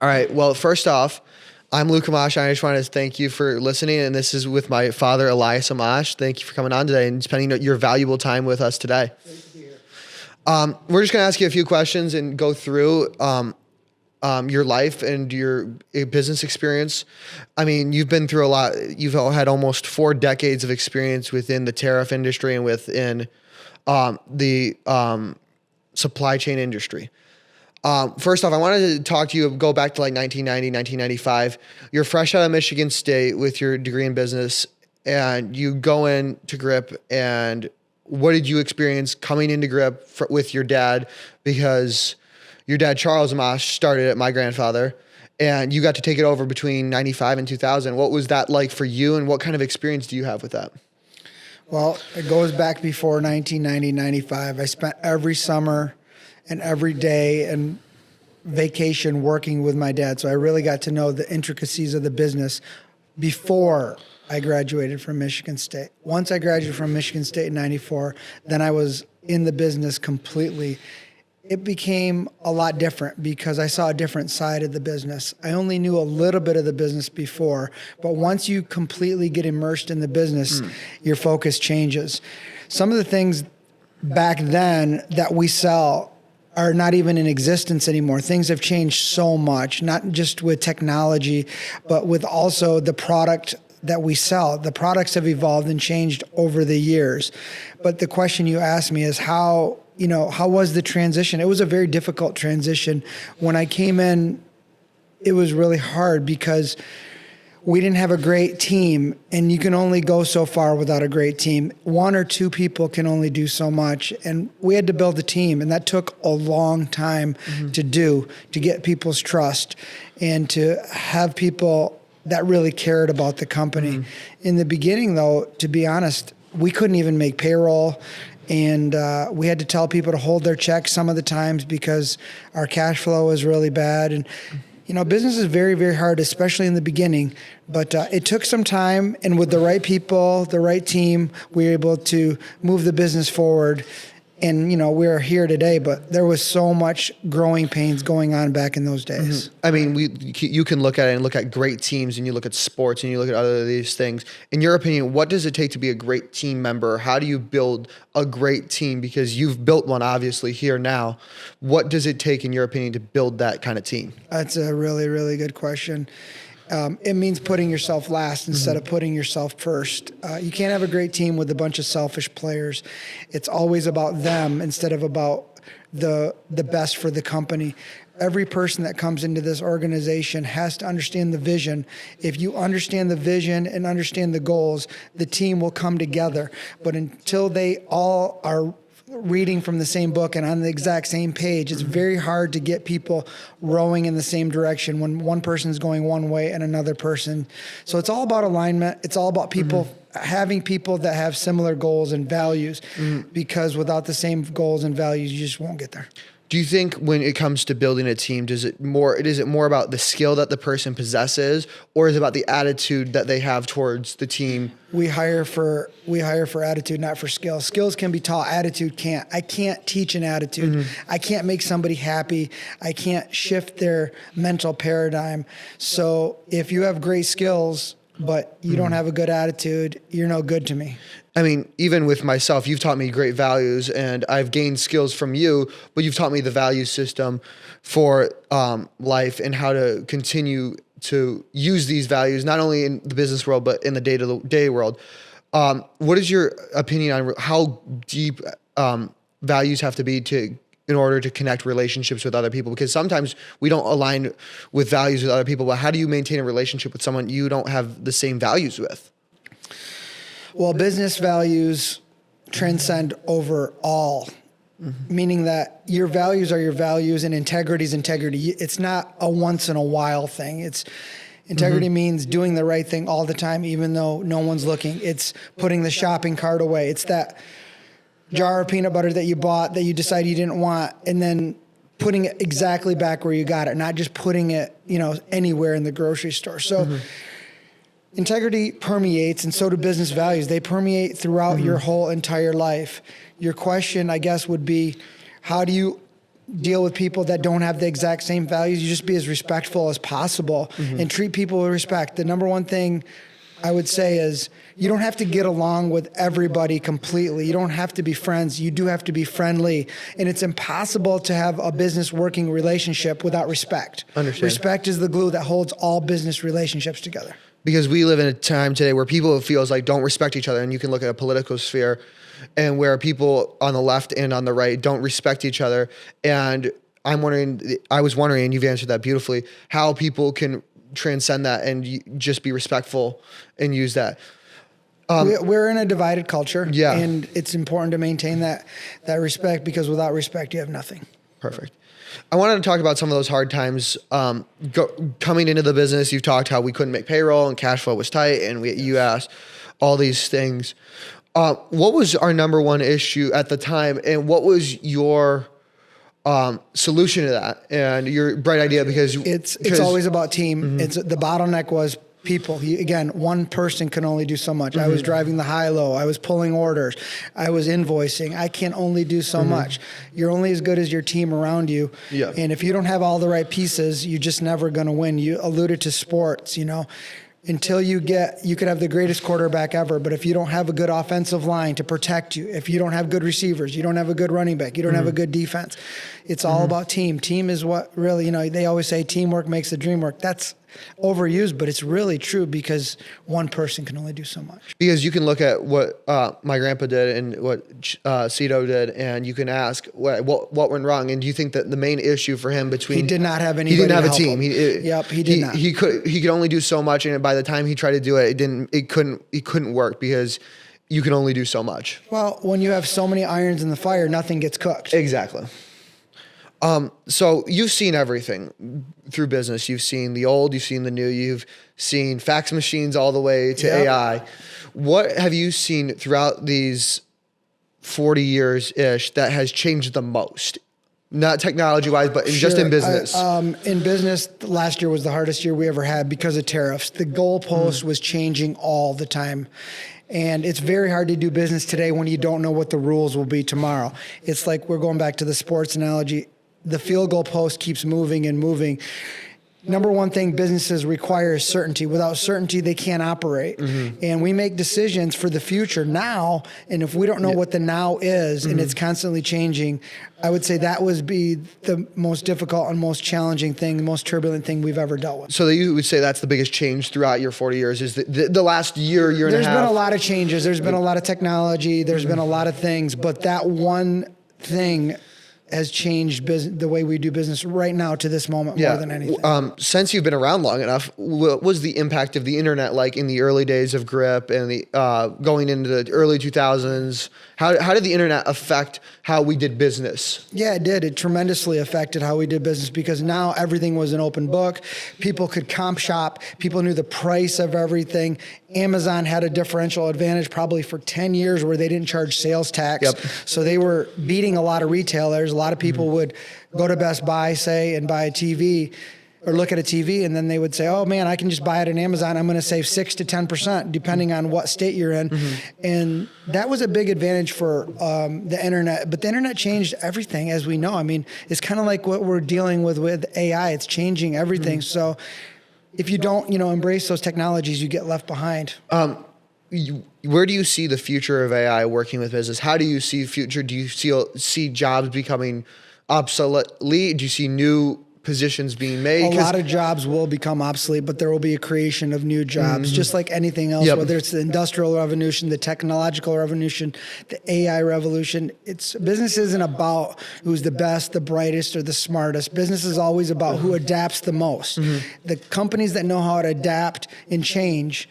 All right. Well, first off, I'm Luke Amash. I just want to thank you for listening. And this is with my father, Elias Amash. Thank you for coming on today and spending your valuable time with us today. Great to be here. We're just going to ask you a few questions and go through your life and your business experience. I mean, you've been through a lot. You've had almost 4 decades of experience within the tariff industry and within the supply chain industry. First off, I wanted to talk to you, go back to like 1990, 1995. You're fresh out of Michigan State with your degree in business, and you go in to Grip. And what did you experience coming into Grip with your dad? Because your dad, Charles Amash, started it, my grandfather, and you got to take it over between 95 and 2000. What was that like for you, and what kind of experience do you have with that? Well, it goes back before 1990, 95. I spent every summer and every day and vacation working with my dad. So I really got to know the intricacies of the business before I graduated from Michigan State. Once I graduated from Michigan State in 94, then I was in the business completely. It became a lot different because I saw a different side of the business. I only knew a little bit of the business before, but once you completely get immersed in the business, your focus changes. Some of the things back then that we sell are not even in existence anymore. Things have changed so much, not just with technology, but with also the product that we sell. The products have evolved and changed over the years. But the question you asked me is how was the transition? It was a very difficult transition. When I came in, it was really hard because we didn't have a great team, and you can only go so far without a great team. 1 or 2 people can only do so much, and we had to build a team, and that took a long time to do, to get people's trust and to have people that really cared about the company. In the beginning, though, to be honest, we couldn't even make payroll, and we had to tell people to hold their checks some of the times because our cash flow was really bad. And business is very, very hard, especially in the beginning. But it took some time, and with the right people, the right team, we were able to move the business forward. And, we're here today, but there was so much growing pains going on back in those days. I mean, you can look at it and look at great teams, and you look at sports, and you look at other of these things. In your opinion, what does it take to be a great team member? How do you build a great team? Because you've built one, obviously, here now. What does it take, in your opinion, to build that kind of team? That's a really, really good question. It means putting yourself last instead of putting yourself first. You can't have a great team with a bunch of selfish players. It's always about them instead of about the best for the company. Every person that comes into this organization has to understand the vision. If you understand the vision and understand the goals, the team will come together. But until they all are reading from the same book and on the exact same page, it's very hard to get people rowing in the same direction when one person's going one way and another person. So it's all about alignment. It's all about people having people that have similar goals and values, because without the same goals and values, you just won't get there. Do you think when it comes to building a team, is it more about the skill that the person possesses, or is it about the attitude that they have towards the team? We hire for attitude, not for skill. Skills can be taught, attitude can't. I can't teach an attitude. I can't make somebody happy. I can't shift their mental paradigm. So if you have great skills, but you don't have a good attitude, you're no good to me. I mean, even with myself, you've taught me great values, and I've gained skills from you, but you've taught me the value system for life and how to continue to use these values, not only in the business world, but in the day-to-day world. What is your opinion on how deep values have to be in order to connect relationships with other people? Because sometimes we don't align with values with other people, but how do you maintain a relationship with someone you don't have the same values with? Well, business values transcend over all, meaning that your values are your values and integrity is integrity. It's not a once in a while thing. Integrity means doing the right thing all the time, even though no one's looking. It's putting the shopping cart away. It's that jar of peanut butter that you bought that you decided you didn't want, and then putting it exactly back where you got it, not just putting it, anywhere in the grocery store. So integrity permeates, and so do business values. They permeate throughout your whole entire life. Your question, I guess, would be, how do you deal with people that don't have the exact same values. You just be as respectful as possible and treat people with respect. The number one thing I would say is you don't have to get along with everybody completely. You don't have to be friends. You do have to be friendly. And it's impossible to have a business working relationship without respect. Understand. Respect is the glue that holds all business relationships together. Because we live in a time today where people feels like don't respect each other, and you can look at a political sphere and where people on the left and on the right don't respect each other. And I was wondering, and you've answered that beautifully, how people can transcend that and just be respectful and use that. We're in a divided culture, Yeah. and it's important to maintain that respect, because without respect, you have nothing. Perfect. I wanted to talk about some of those hard times coming into the business. You've talked how we couldn't make payroll and cash flow was tight, and you asked all these things. What was our number one issue at the time, and what was your solution to that and your bright idea? Because it's always about team. It's the bottleneck was people. Again, one person can only do so much. I was driving the high-low. I was pulling orders. I was invoicing. I can only do so much. You're only as good as your team around you. Yeah. And if you don't have all the right pieces, you're just never going to win. You alluded to sports, until you could have the greatest quarterback ever, but if you don't have a good offensive line to protect you, if you don't have good receivers, you don't have a good running back, you don't have a good defense. It's all about team. Team is what really, they always say teamwork makes the dream work. That's overused, but it's really true, because one person can only do so much. Because you can look at what my grandpa did and what Cito did, and you can ask what went wrong. And do you think that the main issue for him He did not have anybody. He didn't have to a help team. him. He did not. He could only do so much, and by the time he tried to do it, it couldn't work, because you can only do so much. Well, when you have so many irons in the fire, nothing gets cooked. Exactly. So you've seen everything through business. You've seen the old, you've seen the new, you've seen fax machines all the way to AI. What have you seen throughout these 40 years-ish that has changed the most? Not technology-wise, but just in business. In business, last year was the hardest year we ever had because of tariffs. The goalpost was changing all the time. And it's very hard to do business today when you don't know what the rules will be tomorrow. It's like, we're going back to the sports analogy. The field goal post keeps moving and moving. Number one thing businesses require is certainty. Without certainty, they can't operate. And we make decisions for the future now. And if we don't know what the now is, and it's constantly changing, I would say that would be the most difficult and most challenging thing, the most turbulent thing we've ever dealt with. So you would say that's the biggest change throughout your 40 years is the last year and a half? There's been a lot of changes. There's been a lot of technology. There's been a lot of things. But that one thing has changed the way we do business right now to this moment more than anything. Since you've been around long enough, what was the impact of the internet like in the early days of Grip and the going into the early 2000s? How did the internet affect how we did business? Yeah, it did. It tremendously affected how we did business, because now everything was an open book. People could comp shop. People knew the price of everything. Amazon had a differential advantage probably for 10 years where they didn't charge sales tax. So they were beating a lot of retailers. A lot of people would go to Best Buy, say, and buy a TV or look at a TV, and then they would say, oh man, I can just buy it on Amazon. I'm going to save 6 to 10% depending on what state you're in. And that was a big advantage for the internet. But the internet changed everything, as we know. I mean, it's kind of like what we're dealing with AI. It's changing everything. So if you don't, embrace those technologies, you get left behind. Where do you see the future of AI working with business? How do you see future? Do you see jobs becoming obsolete? Do you see new positions being made? A lot of jobs will become obsolete, but there will be a creation of new jobs, just like anything else, whether it's the industrial revolution, the technological revolution, the AI revolution. Business isn't about who's the best, the brightest, or the smartest. Business is always about who adapts the most. The companies that know how to adapt and change,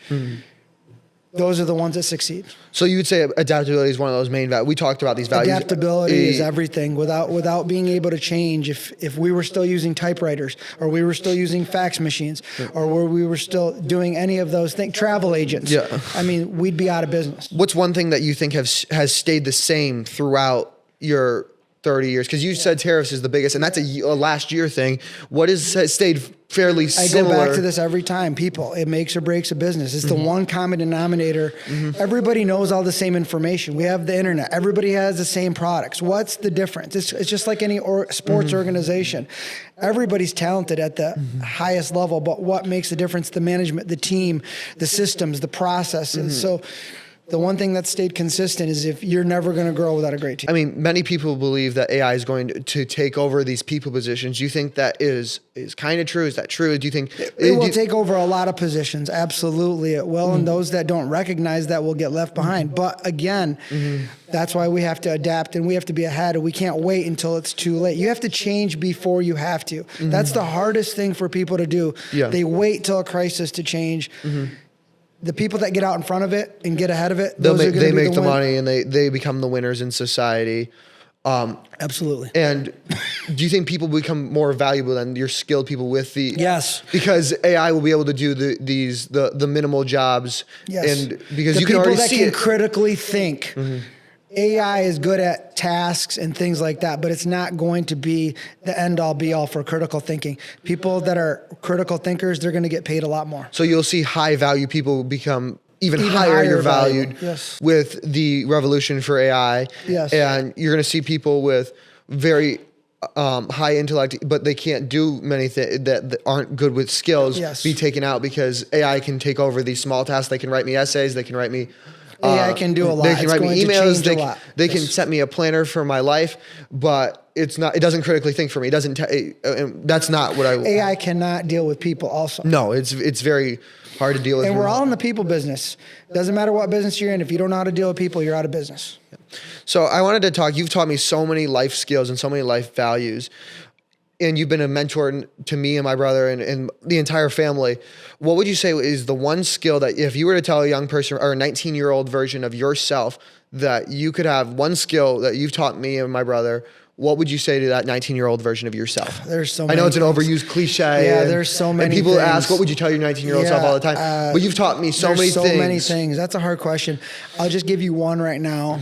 those are the ones that succeed. So you would say adaptability is one of those main values. We talked about these values. Adaptability is everything. Without being able to change, if we were still using typewriters, or we were still using fax machines, or we were still doing any of those things, travel agents, I mean, we'd be out of business. What's one thing that you think has stayed the same throughout your 30 years? Because you said tariffs is the biggest, and that's a last year thing. What has stayed fairly similar? I go back to this every time. People, it makes or breaks a business. It's the one common denominator. Everybody knows all the same information. We have the internet. Everybody has the same products. What's the difference? It's just like any sports organization. Everybody's talented at the highest level, but what makes the difference? The management, the team, the systems, the processes. So the one thing that stayed consistent is if you're never going to grow without a great team. I mean, many people believe that AI is going to take over these people positions. Do you think that is kind of true? Is that true? Do you think it will take over a lot of positions? Absolutely, it will. And those that don't recognize that will get left behind. But again, that's why we have to adapt and we have to be ahead. And we can't wait until it's too late. You have to change before you have to. That's the hardest thing for people to do. Yeah. They wait till a crisis to change. The people that get out in front of it and get ahead of it, they make the money and they become the winners in society. Absolutely. And do you think people become more valuable than your skilled people with the? Yes. Because AI will be able to do the minimal jobs. Yes. And because the you can already people that see can it. critically think. AI is good at tasks and things like that, but it's not going to be the end-all be-all for critical thinking. People that are critical thinkers, they're going to get paid a lot more. So you'll see high-value people become even higher valued yes. with the revolution for AI. Yes. And you're going to see people with very high intellect, but they can't do many things that aren't good with skills Yes. be taken out because AI can take over these small tasks. They can write me essays. They can write me AI can do a lot. They can write me emails. They can Yes. set me a planner for my life, but it's not. It doesn't critically think for me. It doesn't. That's not what I. AI cannot deal with people. Also, no, it's very hard to deal with. And we're all in the people business. Doesn't matter what business you're in. If you don't know how to deal with people, you're out of business. So I wanted to talk. You've taught me so many life skills and so many life values. And you've been a mentor to me and my brother and the entire family. What would you say is the one skill that if you were to tell a young person or a 19-year-old version of yourself that you could have one skill that you've taught me and my brother, what would you say to that 19-year-old version of yourself? There's so many I know it's an things. overused cliche. Yeah, there's so many And people things. ask, what would you tell your 19-year-old self all the time? But you've taught me so many things. So many things. That's a hard question. I'll just give you one right now.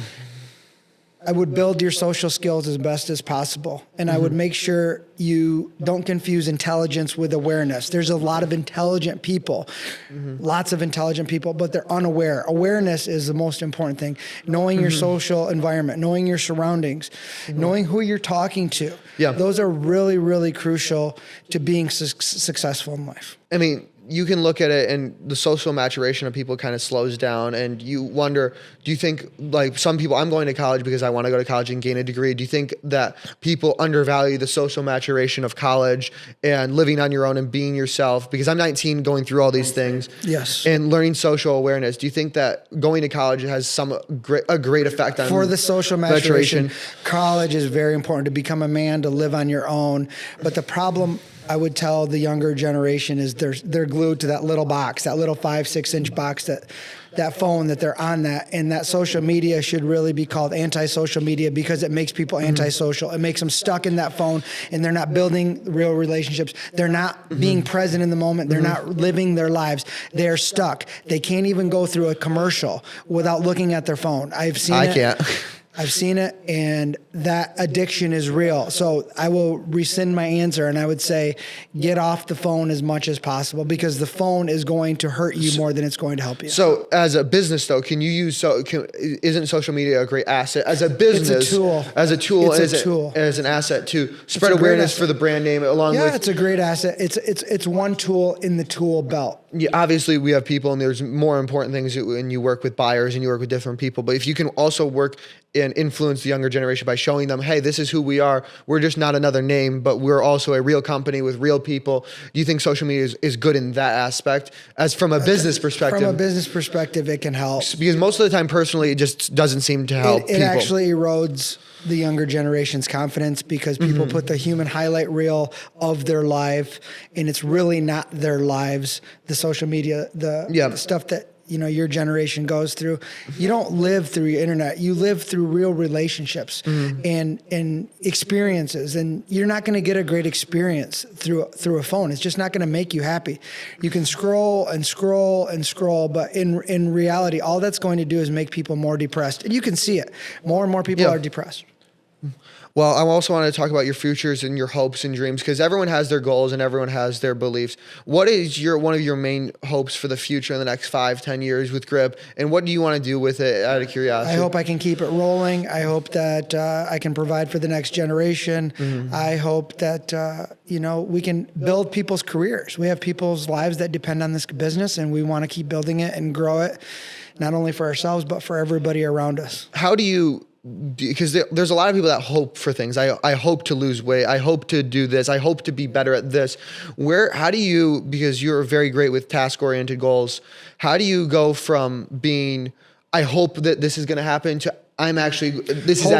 I would build your social skills as best as possible. And I would make sure you don't confuse intelligence with awareness. There's a lot of intelligent people, lots of intelligent people, but they're unaware. Awareness is the most important thing. Knowing your social environment, knowing your surroundings, knowing who you're talking to. Yeah. Those are really, really crucial to being successful in life. I mean, you can look at it and the social maturation of people kind of slows down and you wonder, do you think like some people, I'm going to college because I want to go to college and gain a degree. Do you think that people undervalue the social maturation of college and living on your own and being yourself? Because I'm 19 going through all these things. Yes. And learning social awareness. Do you think that going to college has a great effect on for the social maturation? College is very important to become a man, to live on your own. But the problem I would tell the younger generation is they're glued to that little box, that little 5-6 inch box, that phone that they're on that. And that social media should really be called anti-social media because it makes people antisocial. It makes them stuck in that phone and they're not building real relationships. They're not being present in the moment. They're not living their lives. They're stuck. They can't even go through a commercial without looking at their phone. I can't. I've seen it, and that addiction is real. So I will rescind my answer, and I would say get off the phone as much as possible because the phone is going to hurt you more than it's going to help you. So as a business, though, isn't social media a great asset? As a business, it's a tool. As a tool, As an asset to spread awareness for the brand name along with... Yeah, it's a great asset. It's one tool in the tool belt. Yeah, obviously, we have people, and there's more important things when you work with buyers and you work with different people. But if you can also work and influence the younger generation by showing them, hey, this is who we are. We're just not another name, but we're also a real company with real people. Do you think social media is good in that aspect? As from a business perspective? From a business perspective, it can help. Because most of the time, personally, it just doesn't seem to help people. It actually erodes the younger generation's confidence because people put the human highlight reel of their life, and it's really not their lives. The social media, the stuff that your generation goes through. You don't live through your internet. You live through real relationships and experiences. And you're not going to get a great experience through a phone. It's just not going to make you happy. You can scroll and scroll and scroll, but in reality, all that's going to do is make people more depressed. And you can see it. More and more people are depressed. Well, I also want to talk about your futures and your hopes and dreams, because everyone has their goals and everyone has their beliefs. What is one of your main hopes for the future in the next 5-10 years with Grip, and what do you want to do with it, out of curiosity? I hope I can keep it rolling. I hope that I can provide for the next generation. I hope that we can build people's careers. We have people's lives that depend on this business, and we want to keep building it and grow it, not only for ourselves but for everybody around us. How do you? Because there's a lot of people that hope for things. I hope to lose weight. I hope to do this. I hope to be better at this. How do you, because you're very great with task-oriented goals, how do you go from being, I hope that this is going to happen, to Hope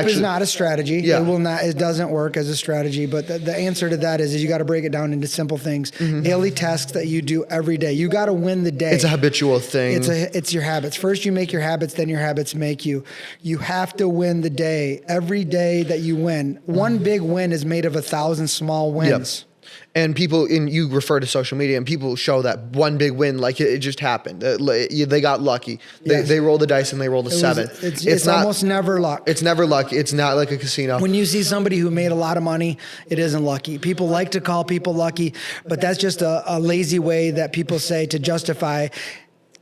is not a strategy. Yeah. It doesn't work as a strategy, but the answer to that is you got to break it down into simple things. Daily tasks that you do every day. You got to win the day. It's a habitual thing. It's your habits. First you make your habits, then your habits make you. You have to win the day. Every day that you win. One big win is made of 1,000 small wins. Yep. And you refer to social media, and people show that one big win, like it just happened. They got lucky. Yes. They rolled the dice and they rolled a 7. It's almost never luck. It's never luck. It's not like a casino. When you see somebody who made a lot of money, it isn't lucky. People like to call people lucky, but that's just a lazy way that people say to justify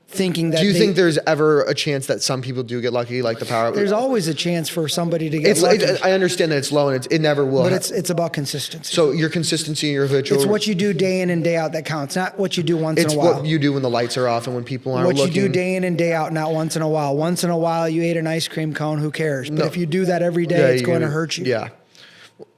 thinking that. Do you think there's ever a chance that some people do get lucky, like the power? There's always a chance for somebody to get lucky. I understand that it's low and it never will. But it's about consistency. So your consistency and your habitual. It's what you do day in and day out that counts, not what you do once in a while. It's what you do when the lights are off and when people aren't looking. What you do day in and day out, not once in a while. Once in a while you ate an ice cream cone, who cares? But if you do that every day, it's going to hurt you. Yeah.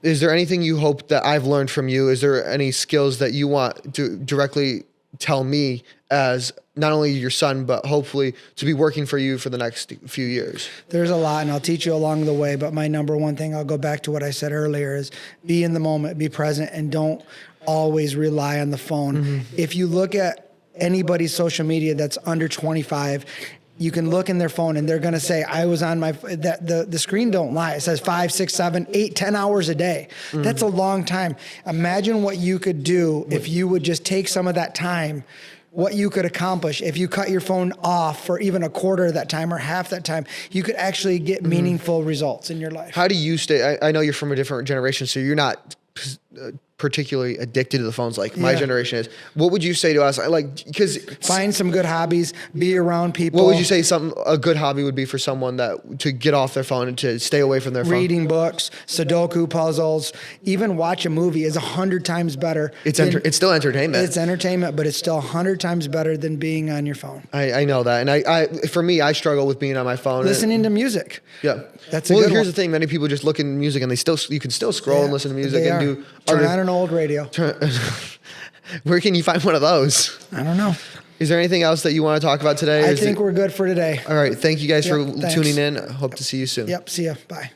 Is there anything you hope that I've learned from you? Is there any skills that you want to directly tell me as not only your son, but hopefully to be working for you for the next few years? There's a lot, and I'll teach you along the way. But my number one thing, I'll go back to what I said earlier, is be in the moment, be present, and don't always rely on the phone. If you look at anybody's social media that's under 25, you can look in their phone and they're going to say, I was on the screen don't lie. It says 5, 6, 7, 8, 10 hours a day. That's a long time. Imagine what you could do if you would just take some of that time, what you could accomplish. If you cut your phone off for even a quarter of that time or half that time, you could actually get meaningful results in your life. How do you stay? I know you're from a different generation, so you're not particularly addicted to the phones like my generation is. What would you say to us? Because find some good hobbies, be around people. What would you say a good hobby would be for someone to get off their phone and to stay away from their phone? Reading books, Sudoku puzzles, even watch a movie is 100 times better. It's still entertainment. It's entertainment, but it's still 100 times better than being on your phone. I know that, and for me, I struggle with being on my phone. Listening to music. Yeah, that's a good one. Here's the thing: many people just look at music, and you can still scroll and listen to music and do. Turn on an old radio. Where can you find one of those? I don't know. Is there anything else that you want to talk about today? I think we're good for today. All right. Thank you guys for thanks. tuning in. I hope to see you soon. Yep. See ya. Bye.